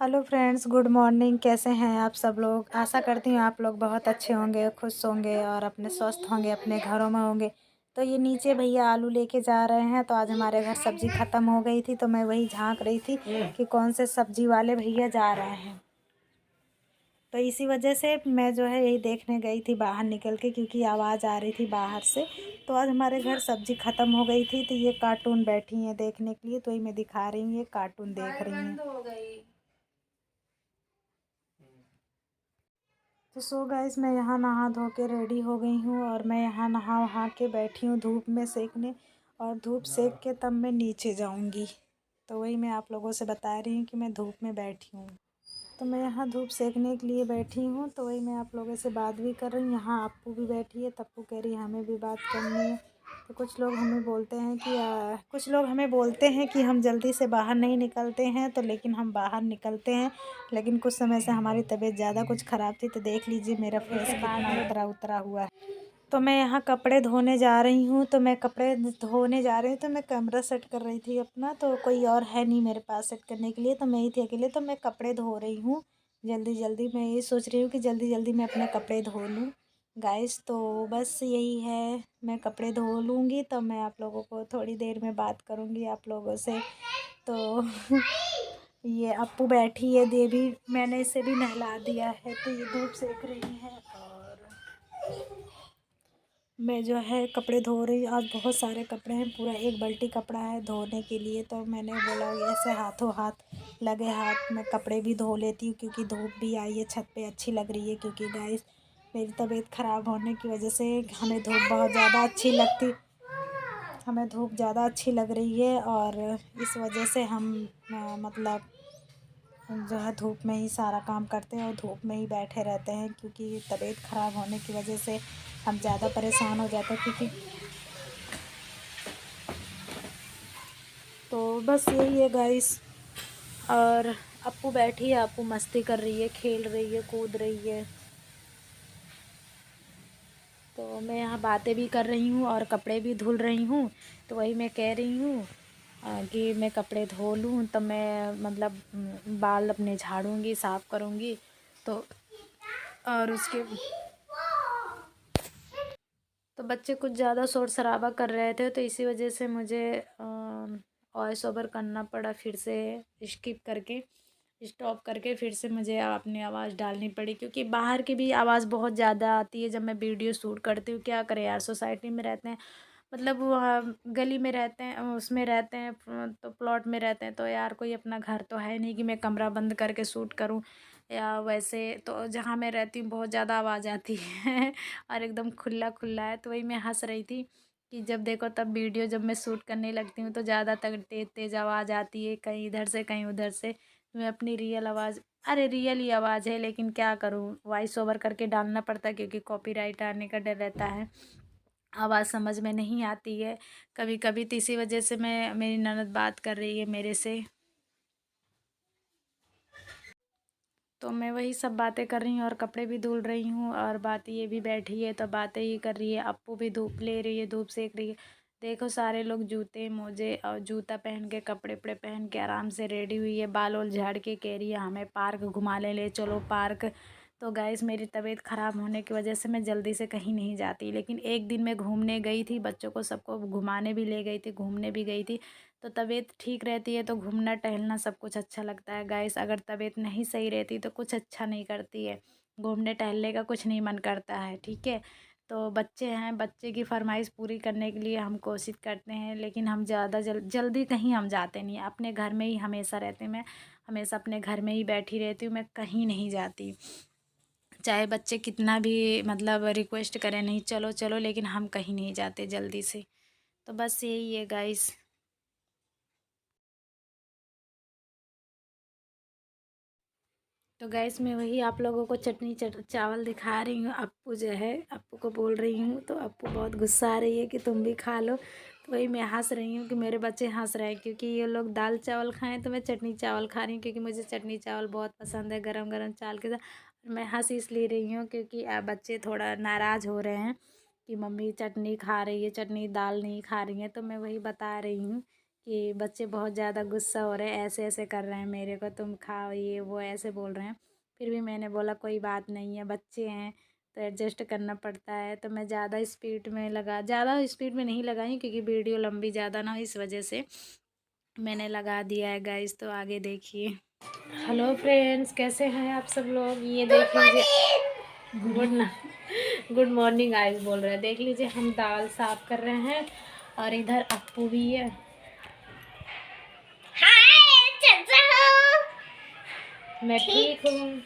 Hello friends, good morning. कैसे हैं आप सब लोग? आशा करती हूँ आप लोग बहुत अच्छे होंगे, खुश होंगे और अपने स्वस्थ होंगे, अपने घरों में होंगे। तो ये नीचे भैया आलू लेके जा रहे हैं। तो आज हमारे घर सब्जी ख़त्म हो गई थी, तो मैं वही झांक रही थी कि कौन से सब्जी वाले भैया जा रहे हैं। तो इसी वजह से मैं जो है यही देखने गई थी बाहर निकल के, क्योंकि आवाज़ आ रही थी बाहर से। तो आज हमारे घर सब्जी ख़त्म हो गई थी, तो ये कार्टून बैठी हैं देखने के लिए। तो ये मैं दिखा रही हूँ, ये कार्टून देख रही हैं। तो सो गाइस, मैं यहाँ नहा धो के रेडी हो गई हूँ और मैं यहाँ नहा वहा के बैठी हूँ धूप में सेकने। और धूप सेक के तब मैं नीचे जाऊँगी। तो वही मैं आप लोगों से बता रही हूँ कि मैं धूप में बैठी हूँ। तो मैं यहाँ धूप सेकने के लिए बैठी हूँ। तो वही मैं आप लोगों से बात भी कर रही हूँ। यहाँ अप्पू भी बैठी है, तप्पू कह रही है हमें भी बात करनी है। तो कुछ लोग हमें बोलते हैं कि हम जल्दी से बाहर नहीं निकलते हैं, तो लेकिन हम बाहर निकलते हैं। लेकिन कुछ समय से हमारी तबीयत ज़्यादा कुछ ख़राब थी, तो देख लीजिए मेरा फेस कितना उतरा उतरा हुआ है। तो मैं यहाँ कपड़े धोने जा रही हूँ। तो मैं कपड़े धोने जा रही हूँ, तो मैं कैमरा सेट कर रही थी अपना। तो कोई और है नहीं मेरे पास सेट करने के लिए, तो मैं ही थी अकेले। तो मैं कपड़े धो रही हूँ जल्दी जल्दी। मैं ये सोच रही हूँ कि जल्दी जल्दी मैं अपने कपड़े धो लूँ गाइस। तो बस यही है, मैं कपड़े धो लूँगी तो मैं आप लोगों को थोड़ी देर में बात करूँगी आप लोगों से। तो ये अप्पू बैठी है देवी, मैंने इसे भी नहला दिया है। तो ये धूप सेक रही है और मैं जो है कपड़े धो रही हूँ। आज बहुत सारे कपड़े हैं, पूरा एक बाल्टी कपड़ा है धोने के लिए। तो मैंने बोला ऐसे हाथों हाथ लगे हाथ में कपड़े भी धो लेती हूँ, क्योंकि धूप भी आई है, छत पे अच्छी लग रही है। क्योंकि गाइस मेरी तबीयत ख़राब होने की वजह से हमें धूप बहुत ज़्यादा अच्छी लगती, हमें धूप ज़्यादा अच्छी लग रही है। और इस वजह से हम मतलब जो है धूप में ही सारा काम करते हैं और धूप में ही बैठे रहते हैं। क्योंकि तबीयत ख़राब होने की वजह से हम ज़्यादा परेशान हो जाते हैं। क्योंकि तो बस यही है गाइस। और अप्पू बैठी है, अप्पू मस्ती कर रही है, खेल रही है, कूद रही है। तो मैं यहाँ बातें भी कर रही हूँ और कपड़े भी धुल रही हूँ। तो वही मैं कह रही हूँ कि मैं कपड़े धो लूँ तब मैं मतलब बाल अपने झाड़ूँगी, साफ़ करूँगी। तो और उसके तो बच्चे कुछ ज़्यादा शोर शराबा कर रहे थे, तो इसी वजह से मुझे वॉइस ओवर करना पड़ा, फिर से स्किप करके स्टॉप करके फिर से मुझे अपनी आवाज़ डालनी पड़ी। क्योंकि बाहर की भी आवाज़ बहुत ज़्यादा आती है जब मैं वीडियो शूट करती हूँ। क्या करें यार, सोसाइटी में रहते हैं, मतलब वहाँ गली में रहते हैं, उसमें रहते हैं, तो प्लॉट में रहते हैं। तो यार कोई अपना घर तो है नहीं कि मैं कमरा बंद करके शूट करूँ। या वैसे तो जहाँ मैं रहती हूँ बहुत ज़्यादा आवाज़ आती है और एकदम खुला खुला है। तो वही मैं हंस रही थी कि जब देखो तब वीडियो जब मैं शूट करने लगती हूँ तो ज़्यादा तक तेज़ तेज़ आवाज़ आती है, कहीं इधर से कहीं उधर से। मैं अपनी रियल आवाज़, अरे रियल ही आवाज़ है, लेकिन क्या करूँ, वॉइस ओवर करके डालना पड़ता है क्योंकि कॉपीराइट आने का डर रहता है। आवाज़ समझ में नहीं आती है कभी कभी। तो इसी वजह से मैं, मेरी ननद बात कर रही है मेरे से, तो मैं वही सब बातें कर रही हूँ और कपड़े भी धुल रही हूँ। और बात ये भी बैठी है तो बातें ही कर रही है। अप्पू भी धूप ले रही है, धूप सेक रही है। देखो सारे लोग जूते मोजे और जूता पहन के, कपड़े वपड़े पहन के आराम से रेडी हुई है, बाल वाल झाड़ के कह रही है हमें पार्क घुमा ले चलो पार्क। तो गाइस मेरी तबीयत ख़राब होने की वजह से मैं जल्दी से कहीं नहीं जाती। लेकिन एक दिन मैं घूमने गई थी, बच्चों को सबको घुमाने भी ले गई थी, घूमने भी गई थी। तो तबीयत ठीक रहती है तो घूमना टहलना सब कुछ अच्छा लगता है गाइस। अगर तबीयत नहीं सही रहती तो कुछ अच्छा नहीं करती है, घूमने टहलने का कुछ नहीं मन करता है, ठीक है। तो बच्चे हैं, बच्चे की फरमाइश पूरी करने के लिए हम कोशिश करते हैं, लेकिन हम ज़्यादा जल्दी कहीं हम जाते नहीं, अपने घर में ही हमेशा रहते हैं। मैं हमेशा अपने घर में ही बैठी रहती हूँ, मैं कहीं नहीं जाती। चाहे बच्चे कितना भी मतलब रिक्वेस्ट करें नहीं चलो चलो, लेकिन हम कहीं नहीं जाते जल्दी से। तो बस यही है गाइस। तो गैस मैं वही आप लोगों को चटनी चावल दिखा रही हूँ। अप्पू जो है, अप्पू को बोल रही हूँ तो अप्पू बहुत गुस्सा आ रही है कि तुम भी खा लो। तो वही मैं हंस रही हूँ कि मेरे बच्चे हंस रहे हैं, क्योंकि ये लोग दाल चावल खाएं तो मैं चटनी चावल खा रही हूँ। क्योंकि मुझे चटनी चावल बहुत पसंद है गरम गरम चावल के साथ। और मैं हंस इसलिए रही हूँ क्योंकि बच्चे थोड़ा नाराज़ हो रहे हैं कि मम्मी चटनी खा रही है, चटनी दाल नहीं खा रही है। तो मैं वही बता रही हूँ कि बच्चे बहुत ज़्यादा गुस्सा हो रहे हैं, ऐसे ऐसे कर रहे हैं मेरे को, तुम खाओ ये वो ऐसे बोल रहे हैं। फिर भी मैंने बोला कोई बात नहीं है, बच्चे हैं तो एडजस्ट करना पड़ता है। तो मैं ज़्यादा स्पीड में नहीं लगाई क्योंकि वीडियो लंबी ज़्यादा ना हो, इस वजह से मैंने लगा दिया है गाइस। तो आगे देखिए। हेलो फ्रेंड्स, कैसे हैं आप सब लोग। ये देख लीजिए, गुड मॉर्निंग गाइस बोल रहे हैं। देख लीजिए हम दाल साफ कर रहे हैं और इधर अप्पू भी है। मैं ठीक हूँ।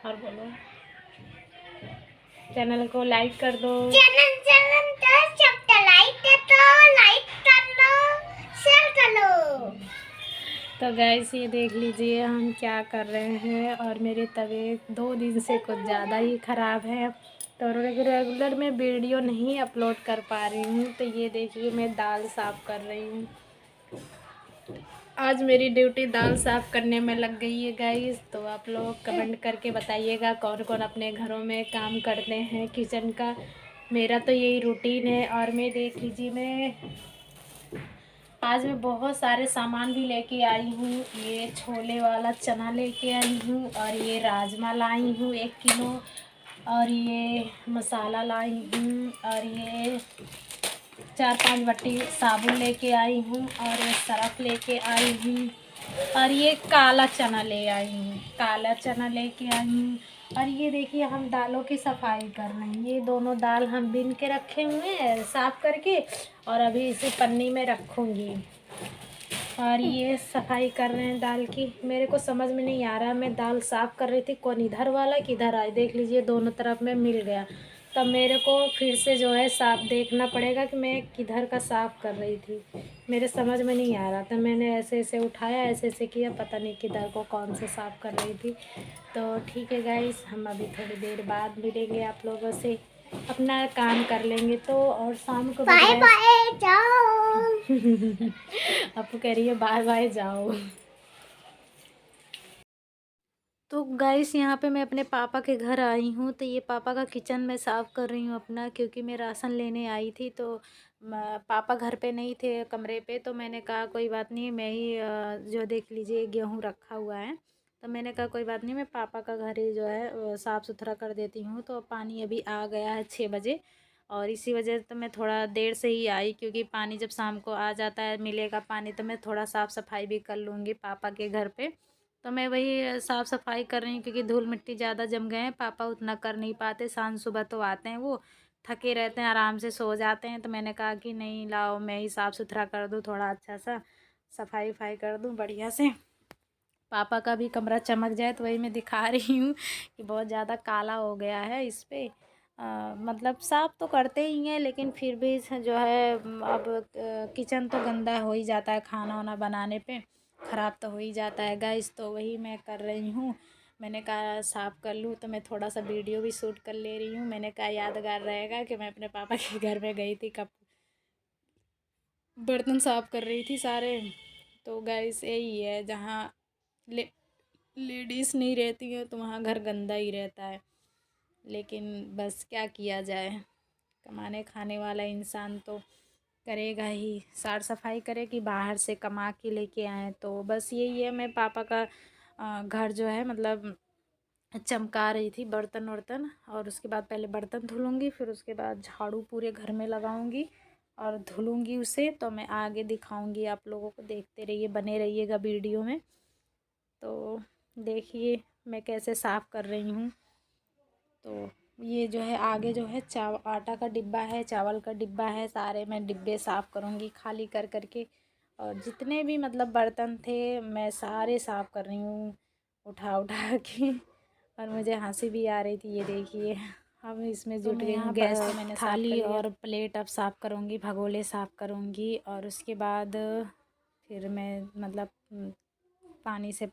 और बोलो, चैनल को लाइक कर दो। तो गाइस ये देख लीजिए हम क्या कर रहे हैं। और मेरी तबीयत 2 दिन से कुछ ज़्यादा ही ख़राब है, तो रेगुलर मैं वीडियो नहीं अपलोड कर पा रही हूँ। तो ये देखिए मैं दाल साफ़ कर रही हूँ। आज मेरी ड्यूटी दाल साफ़ करने में लग गई है गाइस। तो आप लोग कमेंट करके बताइएगा कौन कौन अपने घरों में काम करते हैं किचन का। मेरा तो यही रूटीन है। और मैं देख लीजिए आज मैं बहुत सारे सामान भी लेके आई हूँ। ये छोले वाला चना लेके आई हूँ, और ये राजमा लाई हूँ 1 किलो, और ये मसाला लाई हूँ, और ये 4-5 बट्टी साबुन लेके आई हूँ, और ये सरफ लेके आई हूँ, और ये काला चना ले आई हूँ, काला चना लेके आई हूँ। और ये देखिए हम दालों की सफाई कर रहे हैं। ये दोनों दाल हम बीन के रखे हुए हैं साफ़ करके, और अभी इसे पन्नी में रखूँगी। और ये सफाई कर रहे हैं दाल की। मेरे को समझ में नहीं आ रहा, मैं दाल साफ़ कर रही थी कौन इधर वाला किधर आई। देख लीजिए दोनों तरफ में मिल गया। तब मेरे को फिर से जो है साफ देखना पड़ेगा कि मैं किधर का साफ़ कर रही थी। मेरे समझ में नहीं आ रहा था, मैंने ऐसे ऐसे उठाया, ऐसे ऐसे किया, पता नहीं किधर को कौन से साफ़ कर रही थी। तो ठीक है गाइस, हम अभी थोड़ी देर बाद मिलेंगे आप लोगों से, अपना काम कर लेंगे तो। और शाम को बाय बाय जाओ। आपको कह रही है बाय बाय जाओ। तो गाइस यहाँ पे मैं अपने पापा के घर आई हूँ। तो ये पापा का किचन मैं साफ़ कर रही हूँ अपना, क्योंकि मैं राशन लेने आई थी। तो पापा घर पे नहीं थे, कमरे पे। तो मैंने कहा कोई बात नहीं, मैं ही जो देख लीजिए गेहूँ रखा हुआ है। तो मैंने कहा कोई बात नहीं, मैं पापा का घर ही जो है साफ़ सुथरा कर देती हूँ। तो पानी अभी आ गया है 6 बजे, और इसी वजह से तो मैं थोड़ा देर से ही आई, क्योंकि पानी जब शाम को आ जाता है मिलेगा पानी, तो मैं थोड़ा साफ़ सफाई भी कर लूँगी पापा के घर पे। तो मैं वही साफ़ सफाई कर रही हूँ, क्योंकि धूल मिट्टी ज़्यादा जम गए हैं। पापा उतना कर नहीं पाते, शाम सुबह तो आते हैं, वो थके रहते हैं, आराम से सो जाते हैं। तो मैंने कहा कि नहीं लाओ मैं ही साफ़ सुथरा कर दूँ, थोड़ा अच्छा सा सफाई वफाई कर दूँ बढ़िया से, पापा का भी कमरा चमक जाए। तो वही मैं दिखा रही हूँ कि बहुत ज़्यादा काला हो गया है इस पे। मतलब साफ़ तो करते ही हैं, लेकिन फिर भी जो है अब किचन तो गंदा हो ही जाता है, खाना वाना बनाने पे ख़राब तो हो ही जाता है गाइस। तो वही मैं कर रही हूँ। मैंने कहा साफ़ कर लूँ, तो मैं थोड़ा सा वीडियो भी शूट कर ले रही हूँ। मैंने कहा यादगार रहेगा कि मैं अपने पापा के घर में गई थी, कब बर्तन साफ़ कर रही थी सारे। तो गाइस यही है, जहाँ ले लेडीज़ नहीं रहती हैं तो वहाँ घर गंदा ही रहता है। लेकिन बस क्या किया जाए, कमाने खाने वाला इंसान तो करेगा ही, साफ़ सफाई करे कि बाहर से कमा के लेके आए। तो बस यही है, मैं पापा का घर जो है मतलब चमका रही थी बर्तन वर्तन। और उसके बाद पहले बर्तन धुलूँगी, फिर उसके बाद झाड़ू पूरे घर में लगाऊँगी और धुलूँगी उसे। तो मैं आगे दिखाऊँगी आप लोगों को, देखते रहिए, बने रहिएगा वीडियो में। तो देखिए मैं कैसे साफ़ कर रही हूँ। तो ये जो है आगे जो है आटा का डिब्बा है, चावल का डिब्बा है, सारे मैं डिब्बे साफ़ करूँगी खाली कर करके। और जितने भी मतलब बर्तन थे मैं सारे साफ़ कर रही हूँ उठा उठा के। और मुझे हंसी भी आ रही थी। ये देखिए अब इसमें जुट गई हूँ। गैस तो मैंने थाली और प्लेट अब साफ़ करूँगी, भगोले साफ़ करूँगी। और उसके बाद फिर मैं मतलब पानी से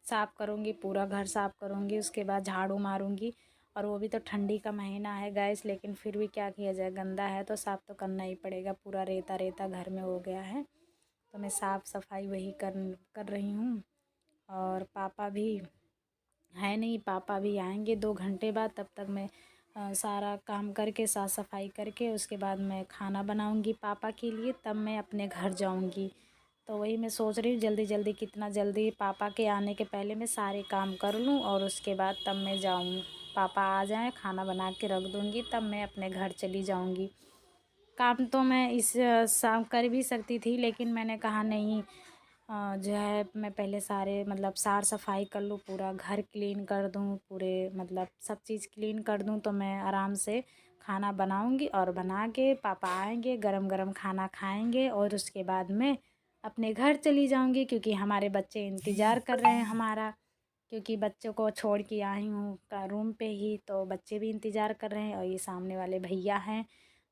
साफ़ करूँगी, पूरा घर साफ़ करूँगी। उसके बाद झाड़ू मारूँगी। और वो भी तो ठंडी का महीना है गैस, लेकिन फिर भी क्या किया जाए, गंदा है तो साफ़ तो करना ही पड़ेगा। पूरा रेता रेता घर में हो गया है, तो मैं साफ़ सफाई वही कर रही हूँ। और पापा भी है नहीं, पापा भी आएंगे 2 घंटे बाद, तब तक मैं सारा काम करके साफ़ सफाई करके उसके बाद मैं खाना बनाऊंगी पापा के लिए, तब मैं अपने घर जाऊंगी। तो वही मैं सोच रही हूँ जल्दी जल्दी, कितना जल्दी पापा के आने के पहले मैं सारे काम कर लूँ और उसके बाद तब मैं जाऊँ। पापा आ जाएं, खाना बना के रख दूँगी, तब मैं अपने घर चली जाऊँगी। काम तो मैं इस शाम कर भी सकती थी, लेकिन मैंने कहा नहीं, जो है मैं पहले सारे मतलब साफ़ सफाई कर लूँ, पूरा घर क्लीन कर दूँ, पूरे मतलब सब चीज़ क्लीन कर दूँ, तो मैं आराम से खाना बनाऊँगी और बना के पापा आएंगे, गरम गरम खाना खाएंगे और उसके बाद मैं अपने घर चली जाऊँगी, क्योंकि हमारे बच्चे इंतज़ार कर रहे हैं हमारा। क्योंकि बच्चों को छोड़ के आई हूँ का रूम पे ही, तो बच्चे भी इंतज़ार कर रहे हैं और ये सामने वाले भैया हैं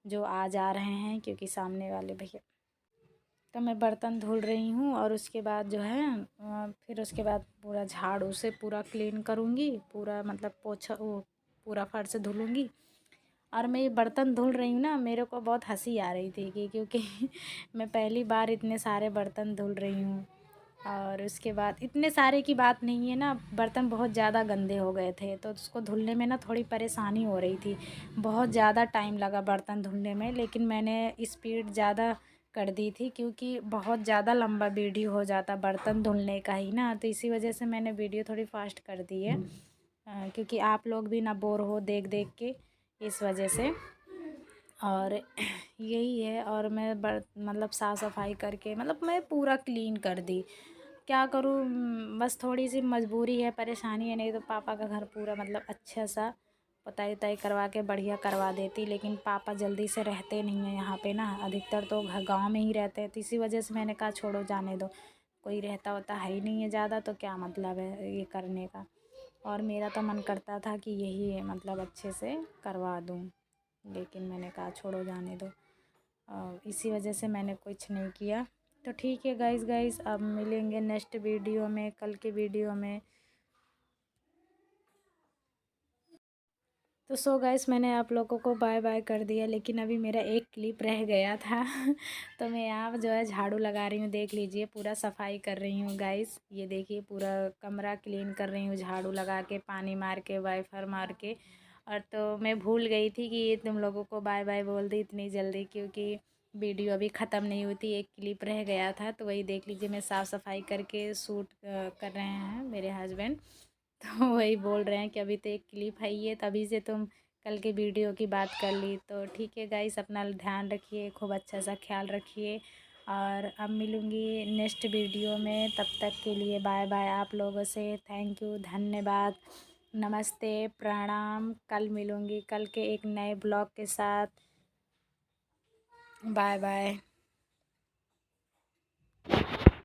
जो आ जा रहे हैं, क्योंकि सामने वाले भैया। तो मैं बर्तन धुल रही हूँ और उसके बाद जो है फिर उसके बाद पूरा झाड़ू से पूरा क्लीन करूँगी, पूरा मतलब पोछा वो पूरा फर्श धुलूँगी। और मैं ये बर्तन धुल रही हूँ ना, मेरे को बहुत हंसी आ रही थी कि क्योंकि मैं पहली बार इतने सारे बर्तन धुल रही हूँ। और उसके बाद इतने सारे की बात नहीं है ना, बर्तन बहुत ज़्यादा गंदे हो गए थे, तो उसको धुलने में ना थोड़ी परेशानी हो रही थी। बहुत ज़्यादा टाइम लगा बर्तन धुलने में, लेकिन मैंने स्पीड ज़्यादा कर दी थी, क्योंकि बहुत ज़्यादा लंबा वीडियो हो जाता बर्तन धुलने का ही ना, तो इसी वजह से मैंने वीडियो थोड़ी फास्ट कर दी है। क्योंकि आप लोग भी ना बोर हो देख देख के, इस वजह से। और यही है। और मैं मतलब साफ़ सफाई करके मतलब मैं पूरा क्लीन कर दी। क्या करूँ, बस थोड़ी सी मजबूरी है, परेशानी है, नहीं तो पापा का घर पूरा मतलब अच्छा सा पुताई उताई करवा के बढ़िया करवा देती, लेकिन पापा जल्दी से रहते नहीं हैं यहाँ पे ना, अधिकतर तो घर गाँव में ही रहते हैं, तो इसी वजह से मैंने कहा छोड़ो जाने दो, कोई रहता होता है ही नहीं है ज़्यादा, तो क्या मतलब है ये करने का। और मेरा तो मन करता था कि यही मतलब अच्छे से करवा दूँ, लेकिन मैंने कहा छोड़ो जाने दो, इसी वजह से मैंने कुछ नहीं किया। तो ठीक है गाइस, अब मिलेंगे नेक्स्ट वीडियो में, कल के वीडियो में। तो सो गाइस, मैंने आप लोगों को बाय बाय कर दिया, लेकिन अभी मेरा एक क्लिप रह गया था तो मैं यहाँ जो है झाड़ू लगा रही हूँ, देख लीजिए पूरा सफाई कर रही हूँ गाइस। ये देखिए पूरा कमरा क्लीन कर रही हूँ झाड़ू लगा के, पानी मार के, वाइफर मार के। और तो मैं भूल गई थी कि ये तुम लोगों को बाय बाय बोल दी इतनी जल्दी, क्योंकि वीडियो अभी ख़त्म नहीं हुई, एक क्लिप रह गया था। तो वही देख लीजिए, मैं साफ़ सफाई करके शूट कर रहे हैं मेरे हस्बैंड। तो वही बोल रहे हैं कि अभी तो एक क्लिप है ये, तभी से तुम कल के वीडियो की बात कर ली। तो ठीक है गाइस, अपना ध्यान रखिए, खूब अच्छा सा ख्याल रखिए। और अब मिलूँगी नेक्स्ट वीडियो में, तब तक के लिए बाय बाय आप लोगों से। थैंक यू, धन्यवाद, नमस्ते, प्रणाम। कल मिलूँगी, कल के एक नए ब्लॉग के साथ। Bye bye.